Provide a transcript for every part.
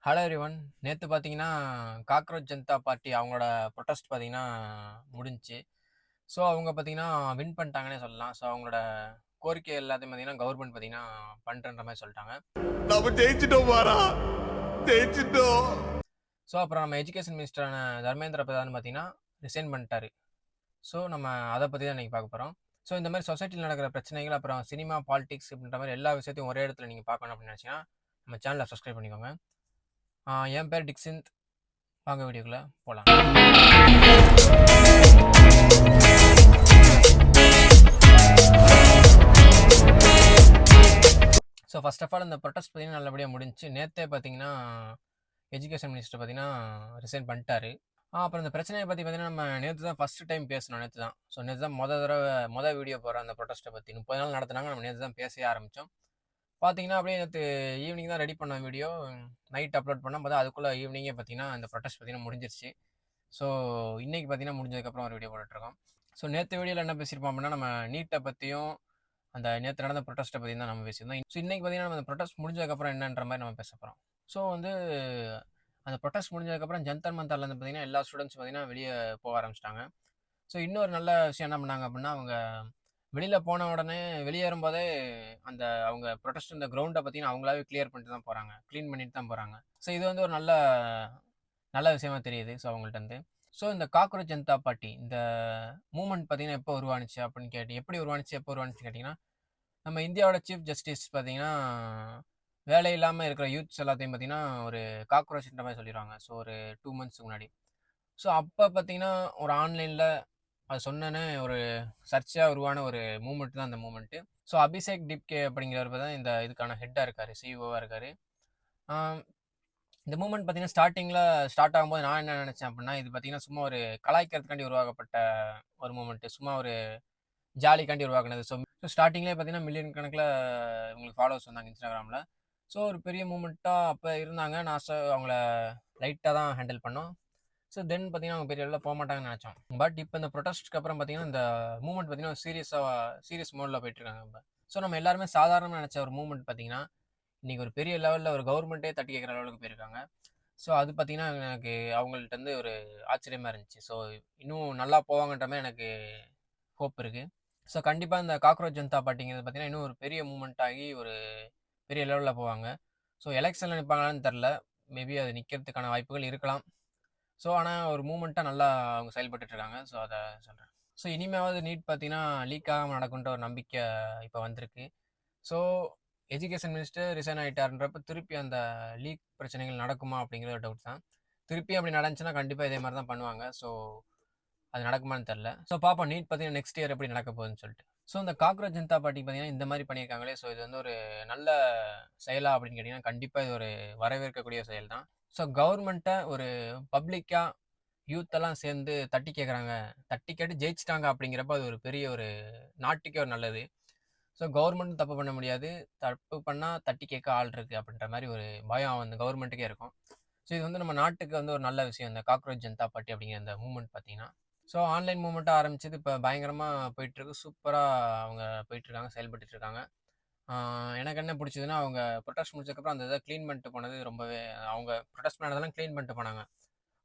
Hello everyone. நேத்து பார்த்தீங்கன்னா, cockroach Janata party அவங்களோட ப்ரொடெஸ்ட் பார்த்தீங்கன்னா முடிஞ்சுச்சு. ஸோ, அவங்க பார்த்தீங்கன்னா வின் பண்ணிட்டாங்கன்னே சொல்லலாம். ஸோ, அவங்களோட கோரிக்கை எல்லாத்தையும் பார்த்தீங்கன்னா கவர்மெண்ட் பார்த்தீங்கன்னா பண்றேன்ற மாரி சொல்ட்டாங்க. நம்ம ஜெயிச்சிட்டோம் மாறா, ஜெயிச்சிட்டோம். ஸோ, அப்புறம் நம்ம எஜுகேஷன் மினிஸ்டரான தர்மேந்திர பிரதான் பார்த்தீங்கன்னா ரிசைன் பண்ணிட்டாரு. ஸோ, நம்ம அத பத்தி தான் இன்னைக்கு பார்க்க போறோம். ஸோ, இந்த மாரி சொசைட்டில நடக்கிற பிரச்சனைகள், அப்புறம் சினிமா, பாலிடிக்ஸ் இப்படின்ற மாரி எல்லா விஷயத்தையும் ஒரே இடத்துல நீங்க பார்க்கணும் அப்படின்னு நினைச்சீங்கன்னா, நம்ம சேனல சப்ஸ்கிரைப் பண்ணிக்கோங்க. என் பேர் டிக்சிந்த். வாங்க வீடியோக்குள்ள போலாம். ஸோ ஃபர்ஸ்ட் ஆஃப் ஆல் இந்த ப்ரொடெஸ்ட் பார்த்தீங்கன்னா நல்லபடியா முடிஞ்சுச்சு. நேத்தே பார்த்தீங்கன்னா, எஜுகேஷன் மினிஸ்டர் பார்த்தீங்கன்னா ரிசைன் பண்ணிட்டாரு. அப்புறம் இந்த பிரச்சனைய பத்தி பார்த்தீங்கன்னா, நம்ம நேத்து தான் ஃபர்ஸ்ட் டைம் பேசுனோம் நேத்து தான். ஸோ நேத்து தான் மொத வீடியோ போடுறோம் அந்த ப்ரொடெஸ்ட்ட பத்தி. 30 நாள் நடத்துனாங்க. நம்ம நேத்து தான் பேசவே ஆரம்பிச்சோம். பார்த்தீங்கன்னா, அப்படியே நேத்து ஈவினிங் தான் ரெடி பண்ண வீடியோ. நைட் அப்லோட் பண்ணோம். பார்த்தா அதுக்குள்ள ஈவினிங்கே பார்த்தீங்கன்னா, இந்த ப்ரொடெஸ்ட் பார்த்தீங்கன்னா முடிஞ்சிருச்சு. ஸோ இன்னைக்கு பார்த்தீங்கன்னா, முடிஞ்சதுக்கப்புறம் ஒரு வீடியோ போட்டுட்ருக்கோம். ஸோ நேத்து வீடியோல என்ன பேசியிருப்போம் அப்படின்னா, நம்ம நீட்ட பத்தியும், அந்த நேத்து நடந்த ப்ரொடெஸ்ட்ட பத்தியும் தான் நம்ம பேசியிருந்தோம். ஸோ இன்னைக்கு பார்த்தீங்கன்னா, நம்ம அந்த ப்ரொடெஸ்ட் முடிஞ்சதுக்கப்புறம் என்னன்ற மாரி நம்ம பேச போறோம். ஸோ வந்து அந்த ப்ரொடெஸ்ட் முடிஞ்சதுக்கப்புறம் ஜந்தர் மந்தர்லேருந்து பார்த்தீங்கன்னா, எல்லா ஸ்டூடண்ட்ஸும் பார்த்தீங்கன்னா வெளிய போக ஆரம்பிச்சுட்டாங்க. ஸோ இன்னொரு நல்ல விஷயம் என்ன பண்ணாங்க அப்படின்னா, அவங்க வெளியில போன உடனே வெளியேறும்போதே அந்த அவங்க ப்ரொடெஸ்ட் இந்த கிரவுண்ட பார்த்தீங்கன்னா, அவங்களாவே கிளியர் பண்ணிட்டு தான் போறாங்க. கிளீன் பண்ணிட்டு தான் போறாங்க. ஸோ இது வந்து ஒரு நல்ல நல்ல விஷயமா தெரியுது. ஸோ அவங்கள்ட்டருந்து. ஸோ இந்த காக்ரோச் ஜனதா பார்ட்டி இந்த மூவ்மெண்ட் பார்த்தீங்கன்னா, எப்போ உருவானுச்சு அப்படின்னு எப்படி உருவானுச்சு, எப்போ உருவானுச்சுன்னு கேட்டீங்கன்னா, நம்ம இந்தியாவோட சீஃப் ஜஸ்டிஸ் பார்த்தீங்கன்னா, வேலை இல்லாம இருக்கிற யூத்ஸ் எல்லாத்தையும் பார்த்தீங்கன்னா, ஒரு காக்ரோச்ன்ற மாரி சொல்லிருவாங்க. ஸோ ஒரு 2 மந்த்ஸ்க்கு முன்னாடி. ஸோ அப்ப பார்த்தீங்கன்னா, ஒரு ஆன்லைன்ல அது சொன்னோனே ஒரு சர்ச்சையா உருவான ஒரு மூவ்மெண்ட் தான் அந்த மூவ்மெண்ட்டு. ஸோ அபிஷேக் டிப்கே அப்படிங்கிறவர் தான் இந்த இதுக்கான ஹெட்டா இருக்காரு. சிஇஓவா இருக்காரு. ஆ இந்த மூவ்மெண்ட் பார்த்தீங்கன்னா, ஸ்டார்ட் ஆகும்போது நான் என்ன நெனச்சேன் அப்டின்னா, இது பார்த்தீங்கன்னா, சும்மா ஒரு கலாய்க்கிறதுக்காண்டி உருவாக்கப்பட்ட ஒரு மூவ்மெண்ட். சும்மா ஒரு ஜாலிக்காண்டி உருவாக்குனது. ஸோ ஸ்டார்ட்டிங்லேயே பார்த்தீங்கன்னா, மில்லியன் கணக்குல இவங்களுக்கு ஃபாலோவர்ஸ் வந்தாங்க Instagramல. ஸோ ஒரு பெரிய மூவ்மெண்ட்டா அப்ப இருந்தாங்க. நான் அவங்கள லைட்டா தான் ஹேண்டில் பண்ணோம். ஸோ தென் பார்த்தீங்கன்னா, அவங்க பெரிய லெவல்ல போமாட்டாங்கன்னு நெனச்சோம். பட் இப்ப இந்த ப்ரொடெஸ்ட்க்கு அப்புறம் பார்த்தீங்கன்னா, இந்த மூவ்மெண்ட் பார்த்தீங்கன்னா, சீரியஸ் மோட்ல போயிட்டுருக்காங்க இப்ப. ஸோ நம்ம எல்லாருமே சாதாரணமா நெனச்ச ஒரு மூவ்மெண்ட் பார்த்தீங்கன்னா, இன்னைக்கு ஒரு பெரிய லெவல்ல ஒரு கவர்மெண்ட்டே தட்டி கேட்கிற லெவலுக்கு போயிருக்காங்க. ஸோ அது பார்த்தீங்கன்னா, எனக்கு அவங்கள்ட்டருந்து ஒரு ஆச்சரியமா இருந்துச்சு. ஸோ இன்னும் நல்லா போவாங்கன்ற மாரி எனக்கு ஹோப் இருக்கு. ஸோ கண்டிப்பா இந்த காக்ரோச் ஜனதா பார்ட்டிங்கிறது பார்த்தீங்கன்னா, இன்னும் ஒரு பெரிய மூவ்மெண்ட் ஆகி ஒரு பெரிய லெவல்ல போவாங்க. ஸோ எலக்ஷன்ல நிப்பாங்களான்னு தெரியல. மேபி அது நிக்கிறதுக்கான வாய்ப்புகள் இருக்கலாம். ஸோ ஆனா ஒரு மூவ்மெண்ட்டா நல்லா அவங்க செயல்பட்டுட்டு இருக்காங்க. ஸோ அத சொல்றேன். ஸோ இனிமேவாவது நீட் பார்த்தீங்கன்னா, லீக் ஆகாம நடக்குன்ற ஒரு நம்பிக்கை இப்ப வந்திருக்கு. ஸோ எஜுகேஷன் மினிஸ்டர் ரிசைன் ஆயிட்டாருன்றப்ப, திருப்பி அந்த லீக் பிரச்சனைகள் நடக்குமா அப்படிங்கிற ஒரு டவுட் தான். திருப்பி அப்படி நடந்துச்சுன்னா, கண்டிப்பா இதே மாரி தான் பண்ணுவாங்க. ஸோ அது நடக்குமான்னு தெரியல. ஸோ பார்ப்போம். நீட் பார்த்தீங்கன்னா, நெக்ஸ்ட் இயர் எப்படி நடக்க போகுதுன்னு சொல்லிட்டு. ஸோ இந்த காக்ரோச் ஜனதா பார்ட்டி பார்த்தீங்கன்னா, இந்த மாரி பண்ணியிருக்காங்களே, ஸோ இது வந்து ஒரு நல்ல செயலா அப்படின்னு கேட்டீங்கன்னா, கண்டிப்பா இது ஒரு வரவேற்கக்கூடிய செயல் தான். ஸோ கவர்மெண்ட்ட ஒரு பப்ளிக்கா யூத் எல்லாம் சேர்ந்து தட்டி கேட்குறாங்க. தட்டி கேட்டு ஜெயிச்சுட்டாங்க அப்படிங்கிறப்ப, அது ஒரு பெரிய ஒரு நாட்டுக்கே ஒரு நல்லது. ஸோ கவர்மெண்ட்டும் தப்பு பண்ண முடியாது. தப்பு பண்ணா தட்டி கேட்க ஆள் இருக்கு அப்படின்ற மாரி ஒரு பயம் அந்த கவர்மெண்ட்டுக்கே இருக்கும். ஸோ இது வந்து நம்ம நாட்டுக்கு வந்து ஒரு நல்ல விஷயம். இந்த காக்ரோச் ஜனதா பார்ட்டி அப்படிங்கிற இந்த மூவ்மெண்ட் பார்த்தீங்கன்னா. ஸோ ஆன்லைன் மூவ்மெண்ட்டா ஆரம்பிச்சது இப்ப பயங்கரமா போயிட்டுருக்கு. சூப்பரா அவங்க போயிட்டுருக்காங்க, செயல்பட்டுட்டு இருக்காங்க. ஆ எனக்கு என்ன புடிச்சதுன்னா, அவங்க புரொடெஸ்ட் முடிச்சதுக்கப்புறம் அந்த இத கிளீன் பண்ணிட்டு போனது ரொம்பவே அவங்க புரொடெஸ்ட் பண்ணதெல்லாம் கிளீன் பண்ணிட்டு போனாங்க.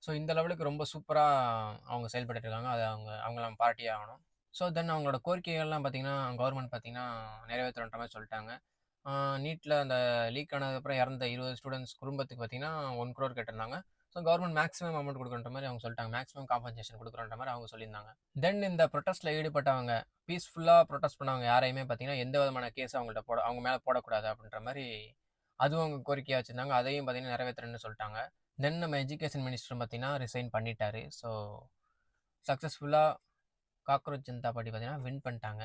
ஸோ இந்த லெவலுக்கு ரொம்ப சூப்பரா அவங்க செயல்பட்டுட்டு இருக்காங்க. அத அவங்கள நம்ம பாராட்டியே ஆகணும். ஸோ தென் அவங்களோட கோரிக்கைகள்லாம் பார்த்தீங்கன்னா, கவர்மெண்ட் பார்த்தீங்கன்னா நிறைவேத்துறோன்ற மாரி சொல்ட்டாங்க. ஆ நீட்ல அந்த லீக் ஆனதுக்கப்புறம் இறந்த 20 ஸ்டூடண்ட்ஸ் குடும்பத்துக்கு பார்த்தீங்கன்னா, 1,00,00,000 கேட்டிருந்தாங்க. ஸோ கவர்மெண்ட் மேக்ஸிமம் அமௌண்ட் குடுக்குறன்ற மாரி அவங்க சொல்ட்டாங்க. மேக்ஸிமம் காம்பன்சேஷன் குடுக்குறோன்ற மாரி அவங்க சொல்லியிருந்தாங்க. தென் இந்த புரொடெஸ்ட்ல ஈடுபட்டவங்க, பீஸ்ஃபுல்லா புரொடெஸ்ட் பண்ணவங்க யாரையுமே பார்த்தீங்கன்னா, எந்த விதமான கேஸும் அவங்க மேல போடக்கூடாது அப்படின்ற மாரி அதுவும் அவங்க கோரிக்கையா வச்சிருந்தாங்க. அதையும் பார்த்தீங்கன்னா நிறைவேத்துறேன்னு சொல்ட்டாங்க. தென் நம்ம எஜுகேஷன் மினிஸ்டரும் பார்த்தீங்கன்னா, ரிசைன் பண்ணிட்டாரு. ஸோ சக்சஸ்ஃபுல்லா காக்ரோச் ஜனதா பார்ட்டி பார்த்தீங்கன்னா, வின் பண்ணிட்டாங்க.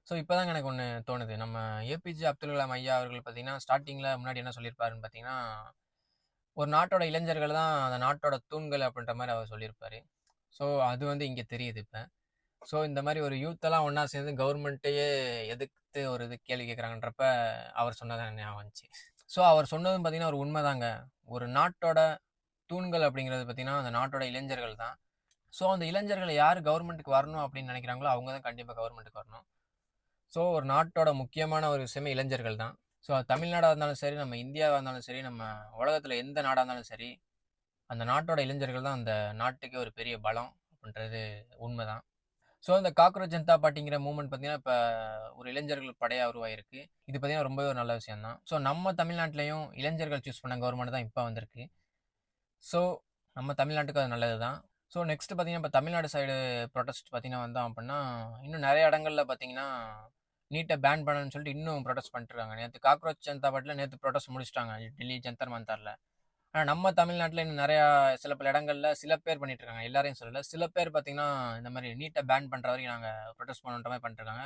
ஸோ இப்போதாங்க எனக்கு ஒண்ணு தோணுது. நம்ம ஏபிஜே அப்துல் கலாம் ஐயா அவர்கள் பார்த்தீங்கன்னா, ஸ்டார்ட்டிங்ல முன்னாடி என்ன சொல்லியிருப்பாருன்னு பார்த்தீங்கன்னா, ஒரு நாட்டோட இளைஞர்கள் தான் அந்த நாட்டோட தூண்கள் அப்படின்ற மாரி அவர் சொல்லியிருப்பாரு. ஸோ அது வந்து இங்க தெரியுது இப்ப. ஸோ இந்த மாரி ஒரு யூத் எல்லாம் ஒண்ணா சேர்ந்து கவர்மெண்ட்டையே எதிர்த்து ஒரு இது கேள்வி கேட்குறாங்கன்றப்ப, அவர் சொன்னது எனக்கு ஞாபகம் வந்துச்சு. ஸோ அவர் சொன்னதும் பார்த்தீங்கன்னா, ஒரு உண்மைதாங்க. ஒரு நாட்டோட தூண்கள் அப்படிங்கிறது பார்த்தீங்கன்னா, அந்த நாட்டோட இளைஞர்கள் தான். ஸோ அந்த இளைஞர்கள் யாரு கவர்மெண்ட்டுக்கு வரணும் அப்படின்னு நினைக்கிறாங்களோ, அவங்க தான் கண்டிப்பா கவர்மெண்ட்டுக்கு வரணும். ஸோ ஒரு நாட்டோட முக்கியமான ஒரு விஷயமே இளைஞர்கள் தான். ஸோ தமிழ்நாடா இருந்தாலும் சரி, நம்ம இந்தியாவா இருந்தாலும் சரி, நம்ம உலகத்தில எந்த நாடா இருந்தாலும் சரி, அந்த நாட்டோட இளைஞர்கள் தான் அந்த நாட்டுக்கே ஒரு பெரிய பலம் அப்படின்றது உண்மதான். ஸோ இந்த காக்ரோச் ஜனதா பார்ட்டிங்கிற மூவ்மெண்ட் பார்த்தீங்கன்னா, இப்ப ஒரு இளைஞர்கள் படையா உருவாகிருக்கு. இது பார்த்தீங்கன்னா ரொம்பவே ஒரு நல்ல விஷயம் தான். ஸோ நம்ம தமிழ்நாட்டிலயும் இளைஞர்கள் சூஸ் பண்ண கவர்மெண்ட் தான் இப்ப வந்திருக்கு. ஸோ நம்ம தமிழ்நாட்டுக்கு அது நல்லது தான். ஸோ நெக்ஸ்ட் பார்த்தீங்கன்னா, இப்ப தமிழ்நாடு சைடு புரொடெஸ்ட் பார்த்தீங்கன்னா வந்தோம் அப்படின்னா, இன்னும் நெறைய இடங்கள்ல பார்த்தீங்கன்னா, நீட்ட பேன் பண்ணணும்னு சொல்லிட்டு இன்னும் புரொடெஸ்ட் பண்ணிட்டு இருக்காங்க. நேத்து காக்ரோச் ஜனதா பார்ட்டில நேத்து புரொடெஸ்ட் முடிச்சுட்டாங்க. டெல்லி ஜந்தர் மந்தர்ல. ஆனா நம்ம தமிழ்நாட்டுல இன்னும் நெறையா சில பல இடங்கள்ல சில பேர் பண்ணிட்டு இருக்காங்க. எல்லாரையும் சொல்லல. சில பேர் பார்த்தீங்கன்னா, இந்த மாரி நீட்ட பேன் பண்ற வரைக்கும் நாங்க புரொடெஸ்ட் பண்ணணுன்ற மாரி பண்ணிட்டு இருக்காங்க.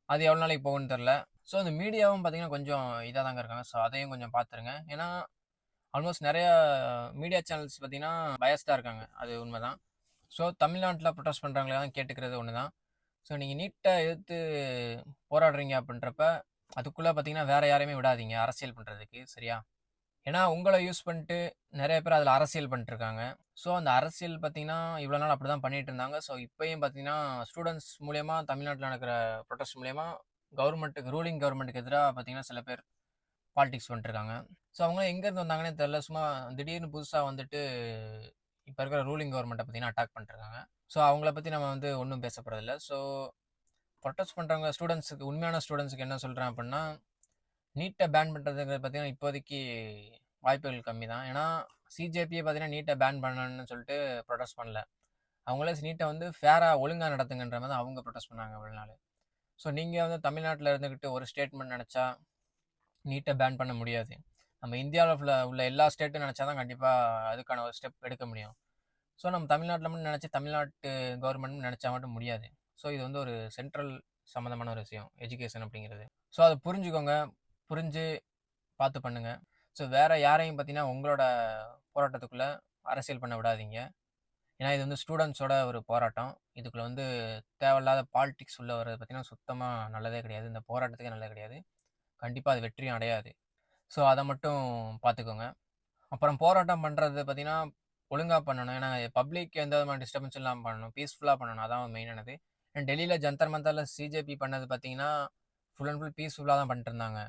அது எவ்வளோ நாளைக்கு போகும்ன்னு தெரியல. ஸோ இந்த மீடியாவும் பார்த்தீங்கன்னா, கொஞ்சம் இதா தாங்க இருக்காங்க. ஸோ அதையும் கொஞ்சம் பார்த்துருங்க. ஏன்னா, ஆல்மோஸ்ட் நெறைய மீடியா சேனல்ஸ் பார்த்தீங்கன்னா, பயாஸ்டா இருக்காங்க. அது உண்மதான். ஸோ தமிழ்நாட்டுல புரொடெஸ்ட் பண்றவங்கள கேட்டுக்கிறது ஒண்ணு தான். ஸோ நீங்க நீட்ட எதிர்த்து போராடுறீங்க அப்படின்றப்ப, அதுக்குள்ள பார்த்தீங்கன்னா, வேற யாரையுமே விடாதீங்க அரசியல் பண்றதுக்கு. சரியா? ஏன்னா, உங்கள யூஸ் பண்ணிட்டு நெறைய பேர் அதில அரசியல் பண்ணிட்டுருக்காங்க. ஸோ, அந்த அரசியல் பார்த்தீங்கன்னா, இவ்வளோ நாள் அப்படிதான் பண்ணிட்டு இருந்தாங்க. ஸோ, இப்பயும் பார்த்தீங்கன்னா, ஸ்டூடண்ட்ஸ் மூலியமா தமிழ்நாட்டில நடக்கிற புரொடெஸ்ட் மூலியமா ரூலிங் கவர்மெண்ட்டுக்கு எதிரா பார்த்தீங்கன்னா, சில பேர் பாலிடிக்ஸ் பண்ணிட்டுருக்காங்க. ஸோ, அவங்கலாம் எங்கேருந்து வந்தாங்கன்னே தெரியல. சும்மா திடீர்னு புதுசா வந்துட்டு, இப்ப இருக்கிற ரூலிங் கவர்மெண்ட்ட பார்த்தீங்கன்னா, அட்டாக் பண்ணிட்டுருக்காங்க. ஸோ, அவங்கள பத்தி நம்ம வந்து ஒண்ணும் பேச போறதில்ல. ஸோ, புரொடெஸ்ட் பண்றவங்க உண்மையான ஸ்டூடண்ட்ஸ்க்கு என்ன சொல்றேன் அப்படின்னா, நீட்ட பேன் பண்றதுங்கிறது பார்த்தீங்கன்னா, இப்போதைக்கு வாய்ப்புகள் கம்மி தான். ஏன்னா, சிஜேபியே பார்த்தீங்கன்னா, நீட்ட பேன் பண்ணணும்னு சொல்லிட்டு புரொடெஸ்ட் பண்ணல. அவங்களே நீட்ட வந்து ஃபேரா ஒழுங்கா நடத்துங்கன்ற மாரி தான் அவங்க புரொடெஸ்ட் பண்ணாங்க இவ்வளோ நாளு. ஸோ, நீங்க வந்து தமிழ்நாட்டுல இருந்துகிட்டு ஒரு ஸ்டேட்மெண்ட் நெனச்சா, நீட்ட பேன் பண்ண முடியாது. நம்ம இந்தியாவுல உள்ள எல்லா ஸ்டேட்டும் நெனச்சா தான் கண்டிப்பா அதுக்கான ஒரு ஸ்டெப் எடுக்க முடியும். ஸோ, நம்ம தமிழ்நாட்டுல மட்டும் நெனச்சு, தமிழ்நாட்டு கவர்மெண்ட் நெனச்சா மட்டும் முடியாது. ஸோ, இது வந்து ஒரு சென்ட்ரல் சம்மந்தமான ஒரு விஷயம். எஜுகேஷன் அப்படிங்கிறது. ஸோ, அத புரிஞ்சுக்கோங்க. புரிஞ்சு பார்த்து பண்ணுங்க. ஸோ வேற யாரையும் பார்த்தீங்கன்னா, உங்களோட போராட்டத்துக்குள்ள அரசியல் பண்ண விடாதீங்க. ஏன்னா, இது வந்து ஸ்டூடண்ட்ஸோட ஒரு போராட்டம். இதுக்குள்ள வந்து தேவையில்லாத பாலிடிக்ஸ் உள்ள வர்றது பார்த்தீங்கன்னா, சுத்தமா நல்லதே கிடையாது. இந்த போராட்டத்துக்கே நல்லது கிடையாது. கண்டிப்பா அது வெற்றியும் அடையாது. ஸோ அத மட்டும் பார்த்துக்கோங்க. அப்புறம் போராட்டம் பண்றது பார்த்தீங்கன்னா, ஒழுங்கா பண்ணணும். ஏன்னா, பப்ளிக் எந்த விதமான டிஸ்டர்பன்ஸ் இல்லாம பண்ணணும். பீஸ்ஃபுல்லா பண்ணணும். அதான் மெயினானது. டெல்லியில ஜந்தர் மந்தர்ல சிஜேபி பண்ணது பார்த்தீங்கன்னா, ஃபுல் அண்ட் ஃபுல் பீஸ்ஃபுல்லா தான் பண்ணிட்டு இருந்தாங்க.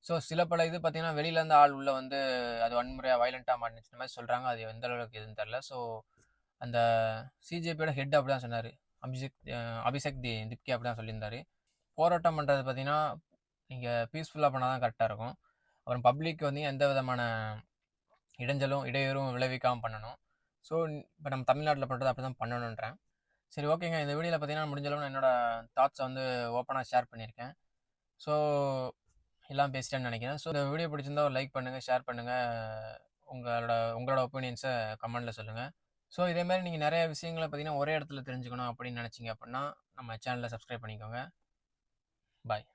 ஸோ சில பல இது பார்த்தீங்கன்னா, வெளியிலேருந்து ஆள் உள்ள வந்து அது வன்முறையா, வயலன்ட்டா மாறுனுச்சு இந்த மாரி சொல்றாங்க. அது எந்த அளவுக்கு எதுன்னு தெரியல. ஸோ அந்த சிஜேபியோட ஹெட் அப்படிதான் சொன்னாரு. அபிஷேக் திப்கே அப்படிதான் சொல்லியிருந்தாரு. போராட்டம் பண்றது பார்த்தீங்கன்னா, நீங்க பீஸ்ஃபுல்லா பண்ணா தான் கரெக்ட்டா இருக்கும். அப்புறம் பப்ளிக் வந்து எந்த விதமான இடையூறும் விளைவிக்காம பண்ணணும். ஸோ இப்ப நம்ம தமிழ்நாட்டுல பண்றது அப்படிதான் பண்ணணுன்றேன். சரி ஓகேங்க. இந்த வீடியோல பார்த்தீங்கன்னா, முடிஞ்ச அளவு நான் என்னோட தாட்ஸ வந்து ஓப்பனா ஷேர் பண்ணியிருக்கேன். ஸோ எல்லாம் பேசிட்டேன்னு நினைக்கிறேன். ஸோ இந்த வீடியோ பிடிச்சிருந்தா ஒரு லைக் பண்ணுங்க, ஷேர் பண்ணுங்க. உங்களோட உங்களோட ஒப்பீனியன்ஸ கமெண்ட்ல சொல்லுங்க. ஸோ இதே மாரி நீங்க நெறைய விஷயங்கள பார்த்தீங்கன்னா, ஒரே இடத்துல தெரிஞ்சுக்கணும் அப்படின்னு நினைச்சீங்க அப்படின்னா, நம்ம சேனல சப்ஸ்கிரைப் பண்ணிக்கோங்க. பாய்.